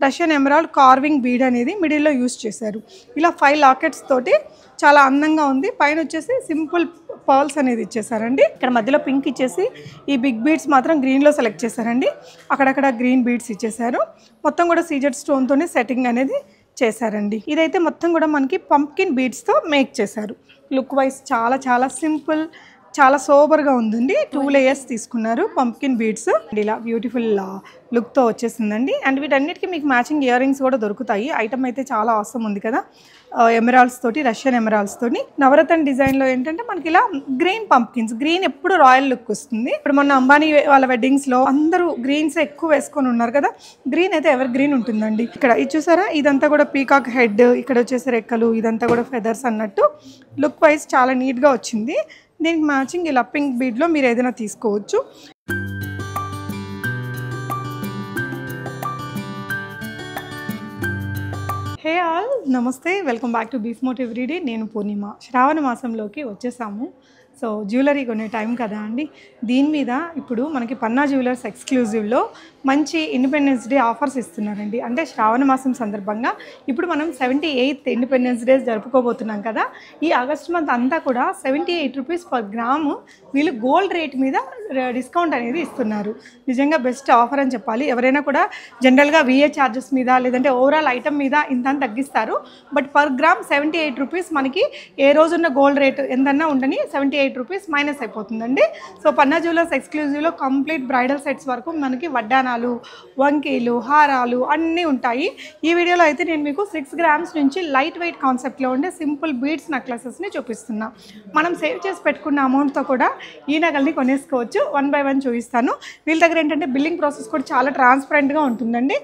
Russian emerald carving bead అనేది మిడిల్లో use చేశారు. ఇలా 5 లాకెట్స్ తోటి చాలా అందంగా ఉంది. పైన వచ్చేసి సింపుల్ పర్ల్స్ అనేది ఇచ్చేసారండి. ఇక్కడ మధ్యలో పింక్ ఇచ్చేసి ఈ బిగ్ బీడ్స్ మాత్రం గ్రీన్లో సెలెక్ట్ చేశారండి. అక్కడక్కడ గ్రీన్ బీడ్స్ ఇచ్చేసారు. మొత్తం కూడా సీజెడ్ స్టోన్తోనే సెట్టింగ్ అనేది చేశారండి. ఇదైతే మొత్తం కూడా మనకి పంప్కిన్ బీడ్స్తో మేక్ చేశారు. లుక్ వైజ్ చాలా చాలా సింపుల్, చాలా సోబర్గా ఉందండి. 2 లేయర్స్ తీసుకున్నారు పంప్కిన్ బీడ్స్. ఇలా బ్యూటిఫుల్ లుక్తో వచ్చేసిందండి. అండ్ వీటన్నిటికీ మీకు మ్యాచింగ్ ఇయర్ రింగ్స్ కూడా దొరుకుతాయి. ఐటమ్ అయితే చాలా అవసరం ఉంది కదా, ఎమరాల్డ్స్ తోటి, రష్యన్ ఎమరాల్డ్స్ తోటి. నవరత్న డిజైన్లో ఏంటంటే మనకి ఇలా గ్రీన్ పంప్కిన్స్, గ్రీన్ ఎప్పుడు రాయల్ లుక్ వస్తుంది. ఇప్పుడు మొన్న అంబానీ వాళ్ళ వెడ్డింగ్స్లో అందరూ గ్రీన్స్ ఎక్కువ వేసుకొని ఉన్నారు కదా, గ్రీన్ అయితే ఎవర్ గ్రీన్ ఉంటుందండి. ఇక్కడ ఇది చూసారా, ఇదంతా కూడా పీకాక్ హెడ్, ఇక్కడ వచ్చేసి రెక్కలు, ఇదంతా కూడా ఫెదర్స్ అన్నట్టు లుక్ వైజ్ చాలా నీట్గా వచ్చింది. దీనికి మ్యాచింగ్ ఇలా పింక్ బీడ్లో మీరు ఏదైనా తీసుకోవచ్చు. హే ఆల్, నమస్తే, వెల్కమ్ బ్యాక్ టు బీస్మోట్ ఎవ్రీడే. నేను పూర్ణిమ. శ్రావణ మాసంలోకి వచ్చేసాము. సో జ్యువెలరీ కొనే టైం కదా అండి. దీని మీద ఇప్పుడు మనకి పన్నా జ్యువెలర్స్ ఎక్స్క్లూజివ్లో మంచి ఇండిపెండెన్స్ డే ఆఫర్స్ ఇస్తున్నారండి. అంటే శ్రావణ మాసం సందర్భంగా ఇప్పుడు మనం 78th ఇండిపెండెన్స్ డే జరుపుకోబోతున్నాం కదా. ఈ ఆగస్ట్ మంత్ అంతా కూడా 78 రూపీస్ పర్ గ్రాము వీళ్ళు గోల్డ్ రేట్ మీద డిస్కౌంట్ అనేది ఇస్తున్నారు. నిజంగా బెస్ట్ ఆఫర్ అని చెప్పాలి. ఎవరైనా కూడా జనరల్గా విఏ ఛార్జెస్ మీద లేదంటే ఓవరాల్ ఐటమ్ మీద ఇంత తగ్గిస్తారు. బట్ పర్ గ్రామ్ 78 రూపీస్ మనకి ఏ రోజున్న గోల్డ్ రేట్ ఎంతన్నా ఉండని 78 రూపీస్ మైనస్ అయిపోతుందండి. సో పన్నా జ్యువెలర్స్ ఎక్స్క్లూజివ్లో కంప్లీట్ బ్రైడల్ సెట్స్ వరకు మనకి వడ్డానాలు, వంకీలు, హారాలు అన్నీ ఉంటాయి. ఈ వీడియోలో అయితే నేను మీకు 6 గ్రామ్స్ నుంచి లైట్ వెయిట్ కాన్సెప్ట్లో ఉండే సింపుల్ బీడ్స్ నెక్లెసెస్ని చూపిస్తున్నా. మనం సేవ్ చేసి పెట్టుకున్న అమౌంట్తో కూడా ఈ నగల్ని కొనేసుకోవచ్చు. 1 by 1 చూపిస్తాను. వీళ్ళ దగ్గర ఏంటంటే బిల్లింగ్ ప్రాసెస్ కూడా చాలా ట్రాన్స్పరెంట్గా ఉంటుందండి.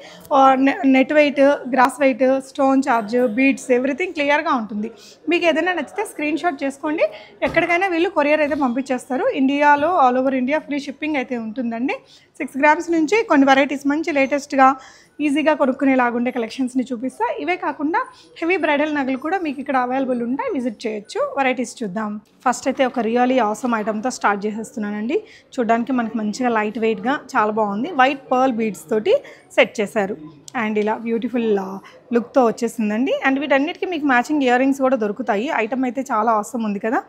Net weight, gross weight, stone charge, beads everything క్లియర్గా ఉంటుంది. మీకు ఏదైనా నచ్చితే స్క్రీన్ షాట్ చేసుకోండి. ఎక్కడికైనా వీళ్ళు కొరియర్ అయితే పంపించేస్తారు. ఇండియాలో all over India free shipping అయితే ఉంటుందండి. 6 గ్రామ్స్ నుంచి కొన్ని వెరైటీస్ మంచి లేటెస్ట్గా ఈజీగా కొనుక్కునేలాగుండే కలెక్షన్స్ని చూపిస్తా. ఇవే కాకుండా హెవీ బ్రైడల్ నగలు కూడా మీకు ఇక్కడ అవైలబుల్ ఉంటాయి, విజిట్ చేయొచ్చు. వెరైటీస్ చూద్దాం. ఫస్ట్ అయితే ఒక రియలీ ఆసమ్ ఐటమ్తో స్టార్ట్ చేసేస్తున్నానండి. చూడడానికి మనకి మంచిగా లైట్ వెయిట్గా చాలా బాగుంది. వైట్ పర్ల్ బీడ్స్ తోటి సెట్ చేశారు. అండ్ ఇలా బ్యూటిఫుల్ లుక్తో వచ్చేసిందండి. అండ్ వీటన్నిటికీ మీకు మ్యాచింగ్ ఇయర్ రింగ్స్ కూడా దొరుకుతాయి. ఐటమ్ అయితే చాలా అవసరం ఉంది కదా,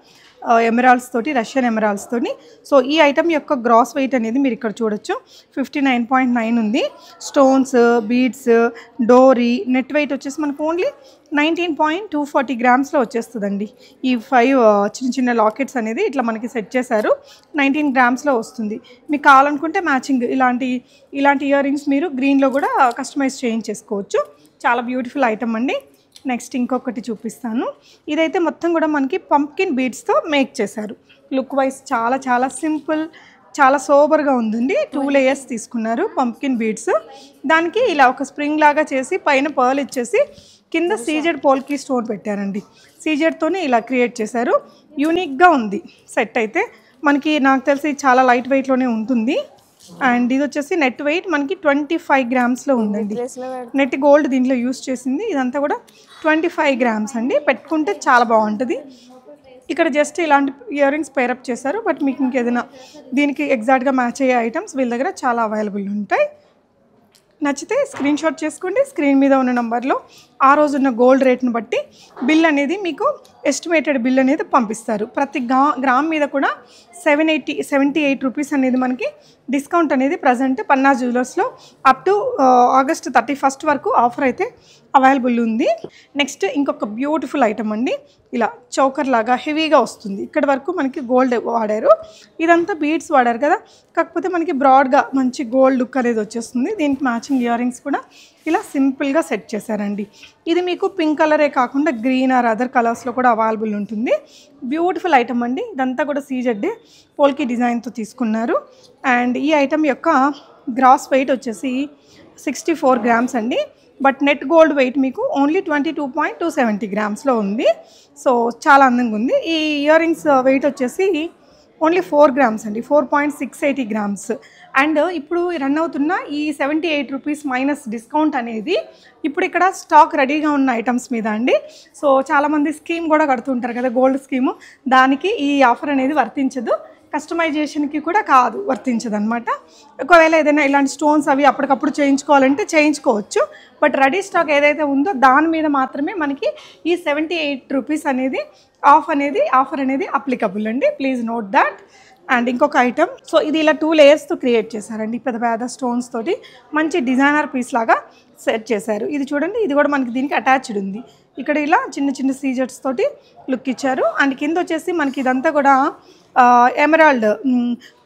ఎమరాల్డ్స్ తోటి, రష్యన్ ఎమరాల్డ్స్ తోటి. సో ఈ ఐటమ్ యొక్క గ్రాస్ వెయిట్ అనేది మీరు ఇక్కడ చూడొచ్చు, 59.9 ఉంది. స్టోన్స్, బీడ్స్, డోరీ, నెట్ వెయిట్ వచ్చేసి మనకు ఓన్లీ 19.240 గ్రామ్స్లో వచ్చేస్తుందండి. ఈ 5 చిన్న చిన్న లాకెట్స్ అనేది ఇట్లా మనకి సెట్ చేశారు. 19 గ్రామ్స్లో వస్తుంది. మీకు కావాలనుకుంటే మ్యాచింగ్ ఇలాంటి ఇయర్ రింగ్స్ మీరు గ్రీన్లో కూడా కస్టమైజ్ చేయించేసుకోవచ్చు. చాలా బ్యూటిఫుల్ ఐటమ్ అండి. నెక్స్ట్ ఇంకొకటి చూపిస్తాను. ఇదైతే మొత్తం కూడా మనకి పంప్కిన్ బీడ్స్తో మేక్ చేశారు. లుక్ వైజ్ చాలా చాలా సింపుల్, చాలా సోబర్గా ఉందండి. 2 లేయర్స్ తీసుకున్నారు పంప్కిన్ బీడ్స్. దానికి ఇలా ఒక స్ప్రింగ్ లాగా చేసి పైన పర్ల్ ఇచ్చేసి కింద సీజెడ్ పోల్కి స్టోన్ పెట్టారండి. సీజెడ్తోనే ఇలా క్రియేట్ చేశారు. యూనిక్గా ఉంది సెట్ అయితే. మనకి నాకు తెలిసి చాలా లైట్ వెయిట్లోనే ఉంటుంది. అండ్ ఇది వచ్చేసి నెట్ వెయిట్ మనకి 25 గ్రామ్స్లో ఉందండి. నెట్ గోల్డ్ దీంట్లో యూస్ చేసింది. ఇదంతా కూడా 25 గ్రామ్స్ అండి. పెట్టుకుంటే చాలా బాగుంటుంది. ఇక్కడ జస్ట్ ఇలాంటి ఇయర్ రింగ్స్ పేరప్ చేశారు. బట్ మీకు ఇంకేదైనా దీనికి ఎగ్జాక్ట్గా మ్యాచ్ అయ్యే ఐటమ్స్ వీళ్ళ దగ్గర చాలా అవైలబుల్ ఉంటాయి. నచ్చితే స్క్రీన్ షాట్ చేసుకోండి. స్క్రీన్ మీద ఉన్న నెంబర్లో ఆ రోజున్న గోల్డ్ రేట్ను బట్టి బిల్ అనేది మీకు ఎస్టిమేటెడ్ బిల్ అనేది పంపిస్తారు. ప్రతి గ్రామ్ మీద కూడా 78 రూపీస్ అనేది మనకి డిస్కౌంట్ అనేది ప్రజెంట్ పన్నా జ్యువెలర్స్లో అప్ టు ఆగస్ట్ 31 వరకు ఆఫర్ అయితే అవైలబుల్ ఉంది. నెక్స్ట్ ఇంకొక బ్యూటిఫుల్ ఐటమ్ అండి. ఇలా చౌకర్ లాగా హెవీగా వస్తుంది. ఇక్కడ వరకు మనకి గోల్డ్ వాడారు, ఇదంతా బీడ్స్ వాడారు కదా, కాకపోతే మనకి బ్రాడ్గా మంచి గోల్డ్ లుక్ అనేది వచ్చేస్తుంది. దీనికి మ్యాచింగ్ ఇయర్ రింగ్స్ కూడా ఇలా సింపుల్గా సెట్ చేశారండి. ఇది మీకు పింక్ కలరే కాకుండా గ్రీన్ ఆర్ అదర్ కలర్స్లో కూడా అవైలబుల్ ఉంటుంది. బ్యూటిఫుల్ ఐటమ్ అండి. ఇదంతా కూడా సీజెడ్ పోల్కి డిజైన్తో తీసుకున్నారు. అండ్ ఈ ఐటమ్ యొక్క గ్రాస్ వెయిట్ వచ్చేసి 64 గ్రామ్స్ అండి. బట్ నెట్ గోల్డ్ వెయిట్ మీకు ఓన్లీ 22.270 గ్రామ్స్లో ఉంది. సో చాలా అందంగా ఉంది. ఈ ఇయర్ రింగ్స్ వెయిట్ వచ్చేసి ఓన్లీ 4 గ్రామ్స్ అండి, 4.680 గ్రామ్స్. అండ్ ఇప్పుడు రన్ అవుతున్న ఈ 78 రూపీస్ మైనస్ డిస్కౌంట్ అనేది ఇప్పుడు ఇక్కడ స్టాక్ రెడీగా ఉన్న ఐటమ్స్ మీద అండి. సో చాలామంది స్కీమ్ కూడా కడుతుంటారు కదా, గోల్డ్ స్కీము, దానికి ఈ ఆఫర్ అనేది వర్తించదు. కస్టమైజేషన్కి కూడా కాదు, వర్తించదనమాట. ఒకవేళ ఏదైనా ఇలాంటి స్టోన్స్ అవి అప్పటికప్పుడు చేయించుకోవాలంటే చేయించుకోవచ్చు. బట్ రెడీ స్టాక్ ఏదైతే ఉందో దాని మీద మాత్రమే మనకి ఈ 78 రూపీస్ అనేది ఆఫర్ అనేది అప్లికబుల్ అండి. Please note that. అండ్ ఇంకొక ఐటమ్, సో ఇది ఇలా 2 లేయర్స్తో క్రియేట్ చేశారండి. పెద్ద పెద్ద స్టోన్స్ తోటి మంచి డిజైనర్ పీస్ లాగా సెట్ చేశారు. ఇది చూడండి, ఇది కూడా మనకి దీనికి అటాచ్డ్ ఉంది. ఇక్కడ ఇలా చిన్న చిన్న సీజర్స్ తోటి లుక్ ఇచ్చారు. అండ్ కింద వచ్చేసి మనకి ఇదంతా కూడా ఎమరాల్డ్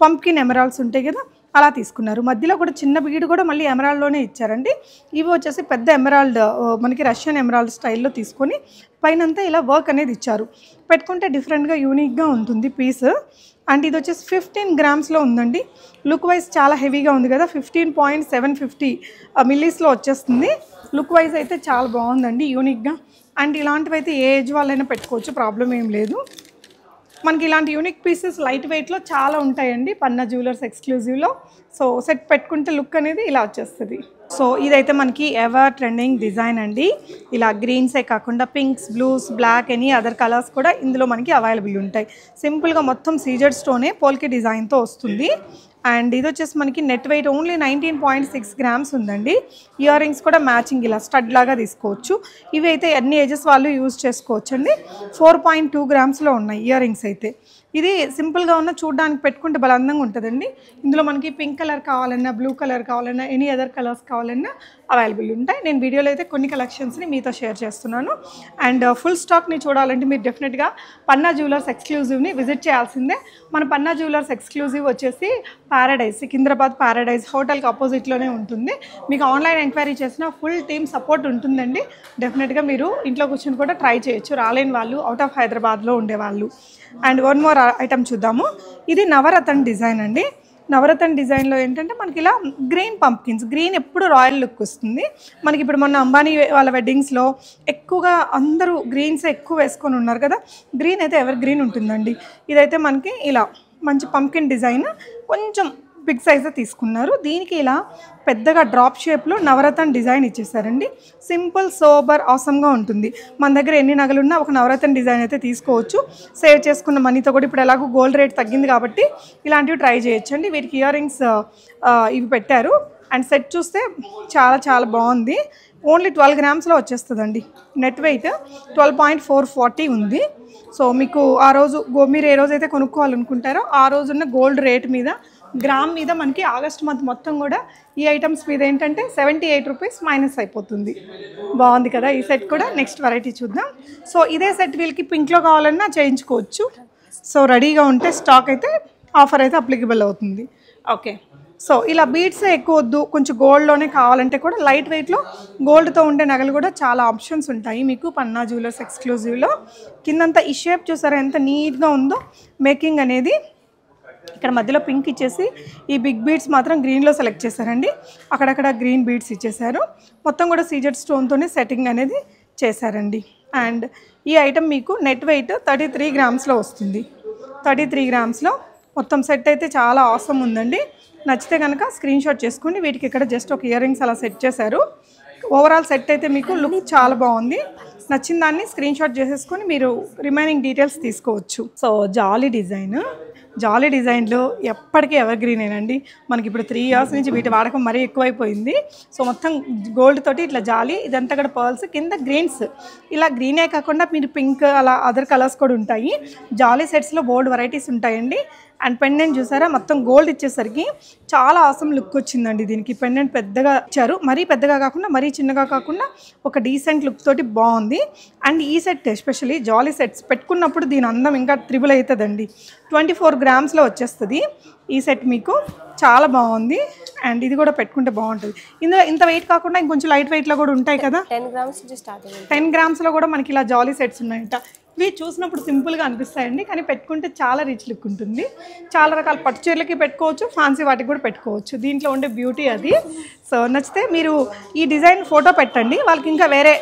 పంప్కిన్ ఎమరాల్డ్స్ ఉంటాయి కదా, అలా తీసుకున్నారు. మధ్యలో కూడా చిన్న బీడ్ కూడా మళ్ళీ ఎమరాల్డ్లోనే ఇచ్చారండి. ఇవి వచ్చేసి పెద్ద ఎమరాల్డ్, మనకి రష్యన్ ఎమరాల్డ్ స్టైల్లో తీసుకొని పైనంతా ఇలా వర్క్ అనేది ఇచ్చారు. పెట్టుకుంటే డిఫరెంట్గా యూనిక్గా ఉంటుంది పీస్. అండ్ ఇది వచ్చేసి 15 గ్రామ్స్లో ఉందండి. లుక్ వైజ్ చాలా హెవీగా ఉంది కదా, 15.750 మిల్లీస్లో వచ్చేస్తుంది. లుక్ వైజ్ అయితే చాలా బాగుందండి, యూనిక్గా. అండ్ ఇలాంటివి అయితే ఏ ఏజ్ వాళ్ళైనా పెట్టుకోవచ్చు, ప్రాబ్లం ఏం లేదు. మనకి ఇలాంటి యూనిక్ పీసెస్ లైట్ వెయిట్లో చాలా ఉంటాయండి పన్నా జ్యువెలర్స్ ఎక్స్క్లూజివ్లో. సో సెట్ పెట్టుకుంటే లుక్ అనేది ఇలా వచ్చేస్తుంది. సో ఇదైతే మనకి ఎవర్ ట్రెండింగ్ డిజైన్ అండి. ఇలా గ్రీన్సే కాకుండా pinks, blues, black, any other colours కూడా ఇందులో మనకి అవైలబుల్ ఉంటాయి. సింపుల్గా మొత్తం సీజెడ్ స్టోనే పోల్కి డిజైన్తో వస్తుంది. అండ్ ఇది వచ్చేసి మనకి నెట్ వెయిట్ ఓన్లీ 19.6 గ్రామ్స్ ఉందండి. ఇయర్ రింగ్స్ కూడా మ్యాచింగ్ ఇలా స్టడ్ లాగా తీసుకోవచ్చు. ఇవి అయితే అన్ని ఏజెస్ వాళ్ళు యూజ్ చేసుకోవచ్చు అండి. 4.2 గ్రామ్స్లో ఉన్నాయి ఇయర్ రింగ్స్ అయితే. ఇది సింపుల్గా ఉన్న చూడడానికి పెట్టుకుంటే బల అందంగా ఉంటుందండి. ఇందులో మనకి పింక్ కలర్ కావాలన్నా, బ్లూ కలర్ కావాలన్నా, ఎనీ అదర్ కలర్స్ కావాలన్నా అవైలబుల్ ఉంటాయి. నేను వీడియోలో అయితే కొన్ని కలెక్షన్స్ని మీతో షేర్ చేస్తున్నాను. అండ్ ఫుల్ స్టాక్ని చూడాలంటే మీరు డెఫినెట్గా పన్నా జ్యువెలర్స్ ఎక్స్క్లూజివ్ని విజిట్ చేయాల్సిందే. మన పన్నా జ్యువెలర్స్ ఎక్స్క్లూజివ్ వచ్చేసి ప్యారడైజ్, సికింద్రాబాద్ ప్యారడైజ్ హోటల్కి ఆపోజిట్లోనే ఉంటుంది. మీకు ఆన్లైన్ ఎంక్వైరీ చేసిన ఫుల్ టీమ్ సపోర్ట్ ఉంటుందండి. డెఫినెట్గా మీరు ఇంట్లో కూర్చొని కూడా ట్రై చేయొచ్చు, రాలేని వాళ్ళు, అవుట్ ఆఫ్ హైదరాబాద్లో ఉండేవాళ్ళు. అండ్ వన్ మోర్ ఐటమ్ చూద్దాము. ఇది నవరత్న డిజైన్ అండి. నవరత్న డిజైన్లో ఏంటంటే మనకి ఇలా గ్రీన్ పంప్కిన్స్, గ్రీన్ ఎప్పుడు రాయల్ లుక్ వస్తుంది మనకి. ఇప్పుడు మొన్న అంబానీ వాళ్ళ వెడ్డింగ్స్లో ఎక్కువగా అందరూ గ్రీన్సే ఎక్కువ వేసుకొని ఉన్నారు కదా, గ్రీన్ అయితే ఎవర్ గ్రీన్ ఉంటుందండి. ఇదైతే మనకి ఇలా మంచి పంప్కిన్ డిజైన్, కొంచెం బిగ్ సైజే తీసుకున్నారు. దీనికి ఇలా పెద్దగా డ్రాప్ షేప్లో నవరత్న డిజైన్ ఇచ్చేసారండి. సింపుల్, సోబర్, ఆసమ్గా ఉంటుంది. మన దగ్గర ఎన్ని నగలున్నా ఒక నవరత్న డిజైన్ అయితే తీసుకోవచ్చు. సేవ్ చేసుకున్న మనీతో కూడా ఇప్పుడు ఎలాగో గోల్డ్ రేట్ తగ్గింది కాబట్టి ఇలాంటివి ట్రై చేయొచ్చండి. వీటికి ఇయర్ రింగ్స్ ఇవి పెట్టారు. అండ్ సెట్ చూస్తే చాలా చాలా బాగుంది. ఓన్లీ 12 గ్రామ్స్లో వచ్చేస్తుందండి. నెట్ వెయిట్ 12.440 ఉంది. సో మీకు ఆ రోజు మీరు ఏ రోజైతే కొనుక్కోవాలనుకుంటారో ఆ రోజున్న గోల్డ్ రేట్ మీద, గ్రామ్ మీద మనకి ఆగస్ట్ మంత్ మొత్తం కూడా ఈ ఐటమ్స్ మీద ఏంటంటే 78 రూపీస్ మైనస్ అయిపోతుంది. బాగుంది కదా ఈ సెట్ కూడా. నెక్స్ట్ వెరైటీ చూద్దాం. సో ఇదే సెట్ వీళ్ళకి పింక్లో కావాలన్నా చేయించుకోవచ్చు. సో రెడీగా ఉంటే స్టాక్ అయితే ఆఫర్ అయితే అప్లికబుల్ అవుతుంది. ఓకే, సో ఇలా బీడ్సే ఎక్కువ వద్దు, కొంచెం గోల్డ్లోనే కావాలంటే కూడా లైట్ వెయిట్లో గోల్డ్తో ఉండే నగలు కూడా చాలా ఆప్షన్స్ ఉంటాయి మీకు పన్నా జ్యువెలర్స్ ఎక్స్క్లూజివ్లో. కిందంతా ఈ షేప్ చూసారా ఎంత నీట్గా ఉందో మేకింగ్ అనేది. ఇక్కడ మధ్యలో పింక్ ఇచ్చేసి ఈ బిగ్ బీడ్స్ మాత్రం గ్రీన్లో సెలెక్ట్ చేశారండి. అక్కడక్కడ గ్రీన్ బీడ్స్ ఇచ్చేసారు. మొత్తం కూడా సీజెడ్ స్టోన్తోనే సెట్టింగ్ అనేది చేశారండి. అండ్ ఈ ఐటమ్ మీకు నెట్ వెయిట్ 33 గ్రామ్స్లో వస్తుంది. 33 గ్రామ్స్లో మొత్తం సెట్ అయితే చాలా ఆసమ్ ఉందండి. నచ్చితే కనుక స్క్రీన్ షాట్ చేసుకోండి. వీటికి ఇక్కడ జస్ట్ ఒక ఇయర్ రింగ్స్ అలా సెట్ చేశారు. ఓవరాల్ సెట్ అయితే మీకు లుక్ చాలా బాగుంది. నచ్చిన దాన్ని స్క్రీన్ షాట్ చేసేసుకొని మీరు రిమైనింగ్ డీటెయిల్స్ తీసుకోవచ్చు. సో జాలీ డిజైన్లు ఎప్పటికీ ఎవర్ గ్రీనేనండి. మనకి ఇప్పుడు 3 ఇయర్స్ నుంచి వీటి వాడకం మరీ ఎక్కువైపోయింది. సో మొత్తం గోల్డ్ తోటి ఇట్లా జాలీ, ఇదంతా కూడా పర్ల్స్, కింద గ్రీన్స్. ఇలా గ్రీనే కాకుండా మీరు పింక్ అలా అదర్ కలర్స్ కూడా ఉంటాయి. జాలీ సెట్స్లో బోల్డ్ వెరైటీస్ ఉంటాయండి. అండ్ పెండెంట్ చూసారా, మొత్తం గోల్డ్ ఇచ్చేసరికి చాలా ఆసమ్ లుక్ వచ్చిందండి. దీనికి పెండెంట్ పెద్దగా ఇచ్చారు, మరీ పెద్దగా కాకుండా మరీ చిన్నగా కాకుండా ఒక డీసెంట్ లుక్ తోటి బాగుంది. అండ్ ఈ సెట్ ఎస్పెషల్లీ జాలీ సెట్స్ పెట్టుకున్నప్పుడు దీని అందం ఇంకా ట్రిబుల్ అవుతుందండి. 24 గ్రామ్స్లో వచ్చేస్తుంది ఈ సెట్ మీకు. చాలా బాగుంది. అండ్ ఇది కూడా పెట్టుకుంటే బాగుంటుంది. ఇందులో ఇంత వెయిట్ కాకుండా ఇంకొంచెం లైట్ వెయిట్లో కూడా ఉంటాయి కదా, 10 గ్రామ్స్ నుంచి స్టార్ట్ అయ్యింది. 10 గ్రామ్స్లో కూడా మనకి ఇలా జాలీ సెట్స్ ఉన్నాయంట. ఇవి చూసినప్పుడు సింపుల్గా అనిపిస్తాయండి, కానీ పెట్టుకుంటే చాలా రిచ్ లుక్ ఉంటుంది. చాలా రకాల పట్టు చీరలకి పెట్టుకోవచ్చు, ఫ్యాన్సీ వాటికి కూడా పెట్టుకోవచ్చు. దీంట్లో ఉండే బ్యూటీ అది. సో నచ్చితే మీరు ఈ డిజైన్ ఫోటో పెట్టండి. వాళ్ళకి ఇంకా వేరే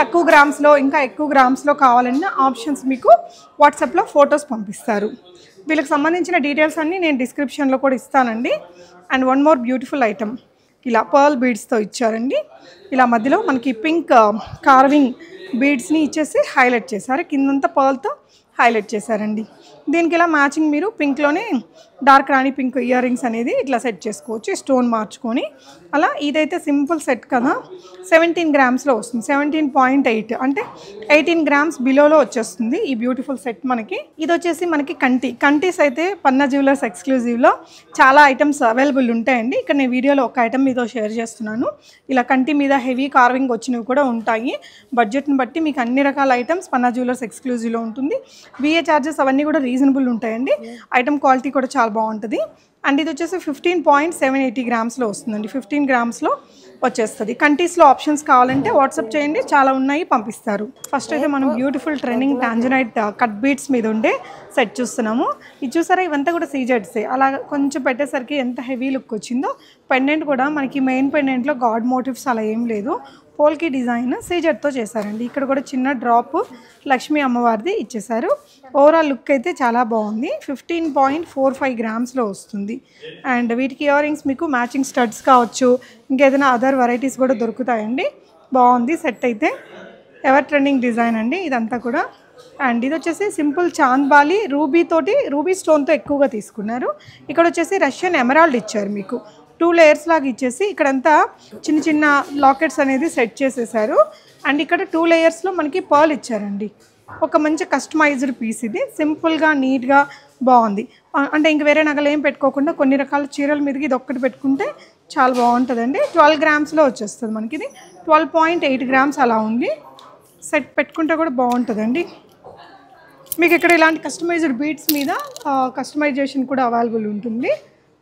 తక్కువ గ్రామ్స్లో ఇంకా ఎక్కువ గ్రామ్స్లో కావాలన్న ఆప్షన్స్ మీకు వాట్సాప్లో ఫొటోస్ పంపిస్తారు. వీళ్ళకి సంబంధించిన డీటెయిల్స్ అన్నీ నేను డిస్క్రిప్షన్లో కూడా ఇస్తానండి. And one more beautiful item, ఇలా పర్ల్ బీడ్స్తో ఇచ్చారండి. ఇలా మధ్యలో మనకి పింక్ కార్వింగ్ బీడ్స్ని ఇచ్చేసి హైలైట్ చేశారు. కిందంతా పర్ల్తో హైలైట్ చేశారండి. దీనికి ఇలా మ్యాచింగ్ మీరు పింక్లోనే డార్క్ రాణి పింక్ ఇయర్ రింగ్స్ అనేది ఇట్లా సెట్ చేసుకోవచ్చు, స్టోన్ మార్చుకొని. అలా ఇదైతే సింపుల్ సెట్ కదా, 17 గ్రామ్స్లో వస్తుంది. 17.8 అంటే 18 గ్రామ్స్ బిలోలో వచ్చేస్తుంది ఈ బ్యూటిఫుల్ సెట్ మనకి. ఇది వచ్చేసి మనకి కంటీస్ అయితే పన్నా జ్యువెలర్స్ ఎక్స్క్లూజివ్లో చాలా ఐటమ్స్ అవైలబుల్ ఉంటాయండి. ఇక్కడ నేను వీడియోలో ఒక ఐటమ్ మీతో షేర్ చేస్తున్నాను. ఇలా కంటి మీద హెవీ కార్వింగ్ వచ్చినవి కూడా ఉంటాయి. బడ్జెట్ని బట్టి మీకు అన్ని రకాల ఐటమ్స్ పన్నా జ్యువెలర్స్ ఎక్స్క్లూజివ్లో ఉంటుంది. విఏ ఛార్జెస్ అవన్నీ కూడా రీజనబుల్ ఉంటాయండి. ఐటమ్ క్వాలిటీ కూడా చాలా బాగుంటుంది. అండ్ ఇది వచ్చేసి 15.780 గ్రామ్స్లో వస్తుందండి. 15 గ్రామ్స్లో వచ్చేస్తుంది. కంటీస్లో ఆప్షన్స్ కావాలంటే వాట్సాప్ చేయండి, చాలా ఉన్నాయి, పంపిస్తారు. ఫస్ట్ అయితే మనం beautiful trending tanzanite cut beads మీద ఉండే సెట్ చూస్తున్నాము. ఇది చూసారా, ఇవంతా కూడా సీజెడ్సే. అలా కొంచెం పెట్టేసరికి ఎంత హెవీ లుక్ వచ్చిందో. పెండెంట్ కూడా మనకి మెయిన్ పెండెంట్లో గాడ్ మోటివ్స్ అలా ఏం లేదు, పోల్కి డిజైన్ సీజెడ్తో చేశారండి. ఇక్కడ కూడా చిన్న డ్రాప్ లక్ష్మీ అమ్మవారిది ఇచ్చేసారు. ఓవరాల్ లుక్ అయితే చాలా బాగుంది. 15.45 గ్రామ్స్లో వస్తుంది. అండ్ వీటికి ఇయర్ రింగ్స్ మీకు మ్యాచింగ్ స్టడ్స్ కావచ్చు, ఇంకేదైనా అదర్ వెరైటీస్ కూడా దొరుకుతాయండి. బాగుంది సెట్ అయితే. ఎవర్ ట్రెండింగ్ డిజైన్ అండి ఇదంతా కూడా. అండ్ ఇది వచ్చేసి సింపుల్ చాంద్బాలి రూబీ స్టోన్తో ఎక్కువగా తీసుకున్నారు. ఇక్కడ వచ్చేసి రష్యన్ ఎమరాల్డ్ ఇచ్చారు మీకు. 2 లేయర్స్ లాగా ఇచ్చేసి ఇక్కడంతా చిన్న చిన్న లాకెట్స్ అనేది సెట్ చేసేసారు. అండ్ ఇక్కడ 2 లేయర్స్లో మనకి పర్ల్ ఇచ్చారండి. ఒక మంచి కస్టమైజ్డ్ పీస్ ఇది. సింపుల్గా నీట్గా బాగుంది. అంటే ఇంక వేరే నగలు ఏం పెట్టుకోకుండా కొన్ని రకాల చీరల మీదకి ఇది ఒక్కటి పెట్టుకుంటే చాలా బాగుంటుందండి. 12 గ్రామ్స్లో వచ్చేస్తుంది మనకి. ఇది 12.8 గ్రామ్స్ అలా ఉంది. సెట్ పెట్టుకుంటే కూడా బాగుంటుందండి. మీకు ఇక్కడ ఇలాంటి కస్టమైజ్డ్ బీడ్స్ మీద కస్టమైజేషన్ కూడా అవైలబుల్ ఉంటుంది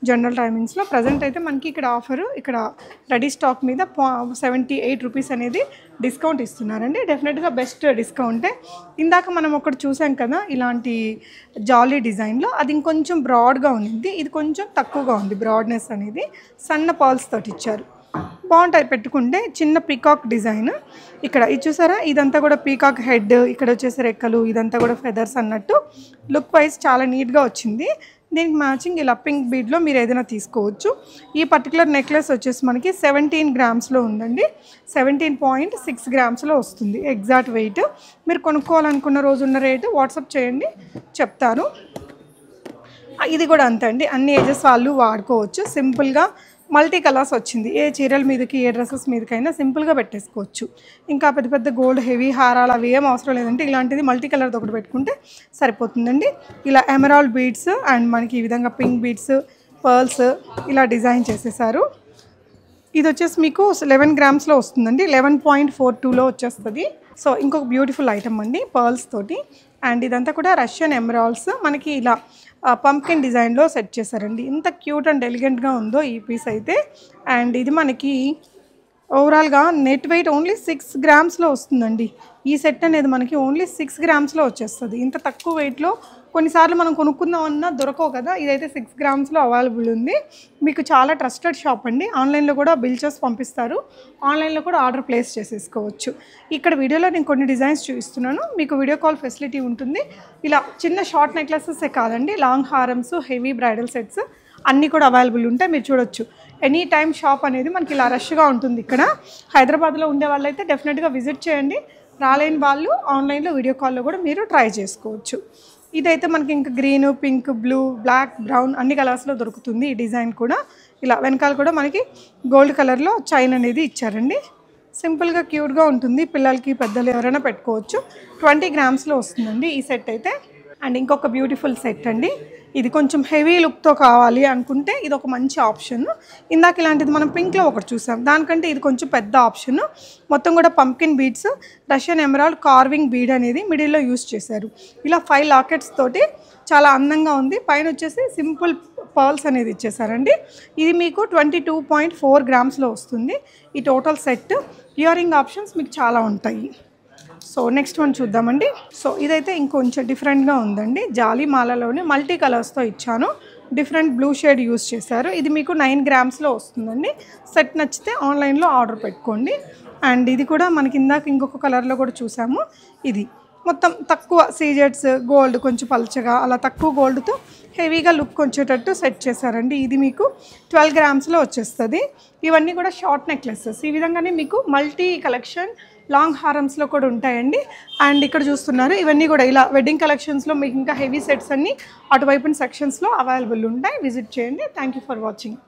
జనరల్ టైమింగ్స్లో. ప్రజెంట్ అయితే మనకి ఇక్కడ ఆఫరు, ఇక్కడ రెడీ స్టాక్ మీద 78 రూపీస్ అనేది డిస్కౌంట్ ఇస్తున్నారండి. డెఫినెట్గా బెస్ట్ డిస్కౌంటే. ఇందాక మనం ఒకటి చూసాం కదా ఇలాంటి జాలీ డిజైన్లో, అది ఇంకొంచెం బ్రాడ్గా ఉంది. ఇది కొంచెం తక్కువగా ఉంది బ్రాడ్నెస్ అనేది. సన్న పర్ల్స్ తోటి ఇచ్చారు, బాగుంటుంది పెట్టుకుంటే. చిన్న పీకాక్ డిజైన్ ఇక్కడ ఇది చూసారా, ఇదంతా కూడా పీకాక్ హెడ్, ఇక్కడ వచ్చేసి రెక్కలు, ఇదంతా కూడా ఫెదర్స్ అన్నట్టు. లుక్ వైజ్ చాలా నీట్గా వచ్చింది. దీనికి మ్యాచింగ్ ఇలా పింక్ బీడ్లో మీరు ఏదైనా తీసుకోవచ్చు. ఈ పర్టికులర్ నెక్లెస్ వచ్చేసి మనకి 17 గ్రామ్స్లో ఉందండి. 17.6 గ్రామ్స్లో వస్తుంది ఎగ్జాక్ట్ వెయిట్. మీరు కొనుక్కోవాలనుకున్న రోజు ఉన్న రేటు వాట్సాప్ చేయండి, చెప్తారు. ఇది కూడా అంతే అండి, అన్ని ఏజెస్ వాళ్ళు వాడుకోవచ్చు. సింపుల్గా మల్టీ కలర్స్ వచ్చింది. ఏ చీరల మీదకి ఏ డ్రెస్సెస్ మీదకైనా సింపుల్గా పెట్టేసుకోవచ్చు. ఇంకా పెద్ద పెద్ద గోల్డ్ హెవీ హారాలు అవి ఏం అవసరం లేదంటే ఇలాంటిది మల్టీ కలర్ది ఒకటి పెట్టుకుంటే సరిపోతుందండి. ఇలా ఎమరాల్డ్ బీడ్స్ అండ్ మనకి ఈ విధంగా పింక్ బీడ్స్, పర్ల్స్ ఇలా డిజైన్ చేసేసారు. ఇది వచ్చేసి మీకు 11 గ్రామ్స్లో వస్తుందండి. 11.42లో వచ్చేస్తుంది. సో ఇంకొక బ్యూటిఫుల్ ఐటమ్ అండి పర్ల్స్ తోటి. అండ్ ఇదంతా కూడా రష్యన్ ఎమరాల్డ్స్ మనకి ఇలా పంప్కిన్ డిజైన్లో సెట్ చేశారండి. ఇంత క్యూట్ అండ్ ఎలిగెంట్గా ఉందో ఈ పీస్ అయితే. అండ్ ఇది మనకి ఓవరాల్గా నెట్ వెయిట్ ఓన్లీ 6 గ్రామ్స్లో వస్తుందండి. ఈ సెట్ అనేది మనకి ఓన్లీ 6 గ్రామ్స్లో వచ్చేస్తుంది. ఇంత తక్కువ వెయిట్లో కొన్నిసార్లు మనం కొనుక్కుందామన్నా దొరకవు కదా, ఇదైతే 6 గ్రామ్స్లో అవైలబుల్ ఉంది. మీకు చాలా ట్రస్టెడ్ షాప్ అండి. ఆన్లైన్లో కూడా బిల్ చేసి పంపిస్తారు, ఆన్లైన్లో కూడా ఆర్డర్ ప్లేస్ చేసేసుకోవచ్చు. ఇక్కడ వీడియోలో నేను కొన్ని డిజైన్స్ చూపిస్తున్నాను, మీకు వీడియో కాల్ ఫెసిలిటీ ఉంటుంది. ఇలా చిన్న షార్ట్ నెక్లెసెసే కాదండి, లాంగ్ హారమ్స్, హెవీ బ్రైడల్ సెట్స్ అన్నీ కూడా అవైలబుల్ ఉంటాయి. మీరు చూడొచ్చు. ఎనీ టైమ్ షాప్ అనేది మనకి ఇలా రష్గా ఉంటుంది. ఇక్కడ హైదరాబాద్లో ఉండే వాళ్ళైతే డెఫినెట్గా విజిట్ చేయండి. రాలేని వాళ్ళు ఆన్లైన్లో వీడియో కాల్లో కూడా మీరు ట్రై చేసుకోవచ్చు. ఇదైతే మనకి ఇంకా green, pink, blue, black, brown అన్ని కలర్స్లో దొరుకుతుంది. ఈ డిజైన్ కూడా ఇలా వెనకాల కూడా మనకి గోల్డ్ కలర్లో చైన్ అనేది ఇచ్చారండి. సింపుల్గా క్యూట్గా ఉంటుంది. పిల్లలకి పెద్దలు ఎవరైనా పెట్టుకోవచ్చు. 20 గ్రామ్స్లో వస్తుందండి ఈ సెట్ అయితే. అండ్ ఇంకొక బ్యూటిఫుల్ సెట్ అండి. ఇది కొంచెం హెవీ లుక్తో కావాలి అనుకుంటే ఇది ఒక మంచి ఆప్షన్. ఇందాక ఇలాంటిది మనం పింక్లో ఒకటి చూసాం, దానికంటే ఇది కొంచెం పెద్ద ఆప్షన్. మొత్తం కూడా pumpkin beads, Russian emerald carving bead అనేది మిడిల్లో యూస్ చేశారు. ఇలా 5 లాకెట్స్ తోటి చాలా అందంగా ఉంది. పైన వచ్చేసి సింపుల్ పర్ల్స్ అనేది ఇచ్చేసారండి. ఇది మీకు 22.4 గ్రామ్స్లో వస్తుంది ఈ total set. Ear ring options మీకు చాలా ఉంటాయి. సో నెక్స్ట్ వన్ చూద్దామండి. సో ఇదైతే ఇంకొంచెం డిఫరెంట్గా ఉందండి. జాలీ మాలలోనే మల్టీ కలర్స్తో ఇచ్చాను. డిఫరెంట్ బ్లూ షేడ్ యూస్ చేశారు. ఇది మీకు 9 గ్రామ్స్లో వస్తుందండి. సెట్ నచ్చితే ఆన్లైన్లో ఆర్డర్ పెట్టుకోండి. అండ్ ఇది కూడా మనకి ఇందాక ఇంకొక కలర్లో కూడా చూసాము. ఇది మొత్తం తక్కువ సీజెట్స్, గోల్డ్ కొంచెం పలచగా అలా తక్కువ గోల్డ్తో హెవీగా లుక్ వచ్చేటట్టు సెట్ చేశారండి. ఇది మీకు 12 గ్రామ్స్లో వచ్చేస్తుంది. ఇవన్నీ కూడా షార్ట్ నెక్లెసెస్. ఈ విధంగానే మీకు మల్టీ కలెక్షన్ లాంగ్ హారమ్స్లో కూడా ఉంటాయండి. అండ్ ఇక్కడ చూస్తున్నారు ఇవన్నీ కూడా ఇలా వెడ్డింగ్ కలెక్షన్స్లో మీకు ఇంకా హెవీ సెట్స్ అన్నీ అటువైపున సెక్షన్స్లో అవైలబుల్ ఉంటాయి. విజిట్ చేయండి. Thank you for watching.